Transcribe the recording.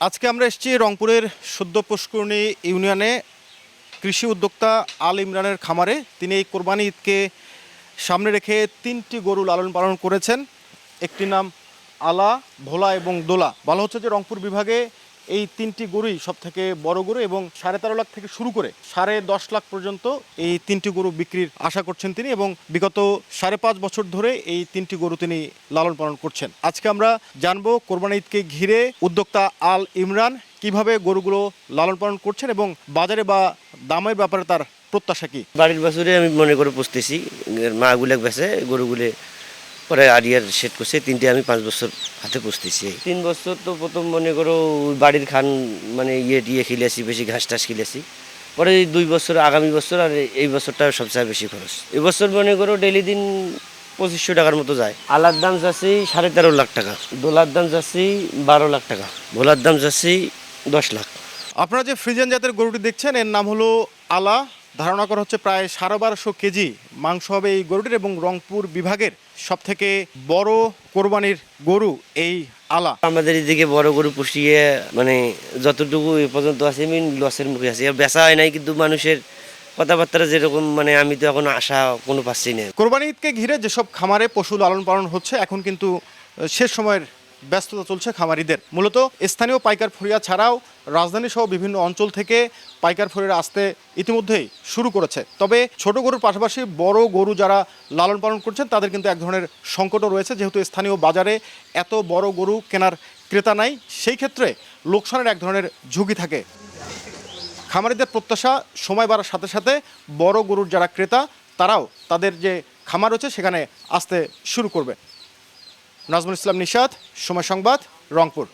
আজকে আমরা এসেছি রংপুরের সদ্য পুষ্করণী ইউনিয়নে কৃষি উদ্যোক্তা আল ইমরানের খামারে। তিনি এই কোরবানি ঈদকে সামনে রেখে 3টি গরু লালন পালন করেছেন। একটি নাম আলা, ভোলা এবং দোলা। বলা হচ্ছে যে রংপুর বিভাগে এই 3টি গরুই সব থেকে বড় গরু এবং 13.5 লাখ থেকে শুরু করে 10.5 লাখ পর্যন্ত এই 3টি গরু বিক্রির আশা করছেন তিনি, এবং বিগত 5.5 বছর ধরে এই 3টি গরু তিনি লালন পালন করছেন। আজকে আমরা জানবো কোরবানি ঈদকে ঘিরে উদ্যোক্তা আল ইমরান কিভাবে গরুগুলো লালন পালন করছেন এবং বাজারে বা দামের ব্যাপারে তার প্রত্যাশা কি। বাড়ির বছরে আমি মনে করে পুষতেছি, মাগুলো বেছে গরুগুলো পরে আরিয়ার সেট করছে। 3টে আমি 5 বছর হাতে পুষতেছি। 3 বছর তো প্রথম মনে করো বাড়ির খান মানে ইয়ে খেলেছি, বেশি ঘাস টাস খেলেছি। পরে 2 বছর আগামী বছর আর এই বছরটা সবচেয়ে বেশি খরচ। এবছর মনে করো ডেলি দিন 2500 টাকার মতো যায়। আলার দাম যাচ্ছি 13.5 লাখ টাকা, দোলার দাম যাচ্ছি 12 লাখ টাকা, ভোলার দাম যাচ্ছি 10 লাখ। আপনারা যে ফ্রিজিয়ান জাতের গরুটি দেখছেন এর নাম হলো আলা। ধারণা করা হচ্ছে প্রায় 1250 কেজি মাংস হবে এই গরুটির, এবং রংপুর বিভাগের সব থেকে বড় কোরবানির গরু এই আলা। আমাদের এদিকে বড় গরু পুষিয়ে মানে যতটুকু এ পর্যন্ত আছে আমি লসের মুখে আছি। বেচা হয় নাই, কিন্তু মানুষের কথাবার্তা যেরকম মানে আমি তো এখন আশা কোনো পাচ্ছি না। কোরবানি ঈদকে ঘিরে যেসব খামারে পশু লালন পালন হচ্ছে এখন কিন্তু শেষ সময়ের ব্যস্ততা চলছে খামারিদের। মূলত স্থানীয় পাইকার ফুরিয়া ছাড়াও রাজধানী সহ বিভিন্ন অঞ্চল থেকে পাইকার ফুরিয়ারা আসতে ইতিমধ্যেই শুরু করেছে। তবে ছোট গরুর পাশাপাশি বড় গরু যারা লালন পালন করছেন তাদের কিন্তু এক ধরনের সংকটও রয়েছে, যেহেতু স্থানীয় বাজারে এত বড় গরু কেনার ক্রেতা নাই। সেই ক্ষেত্রে লোকসানের এক ধরনের ঝুঁকি থাকে। খামারিদের প্রত্যাশা সময় বাড়ার সাথে সাথে বড় গরুর যারা ক্রেতা তারাও তাদের যে খামার রয়েছে সেখানে আসতে শুরু করবে। নাজমুল ইসলাম নিশাত, সময় সংবাদ, রংপুর।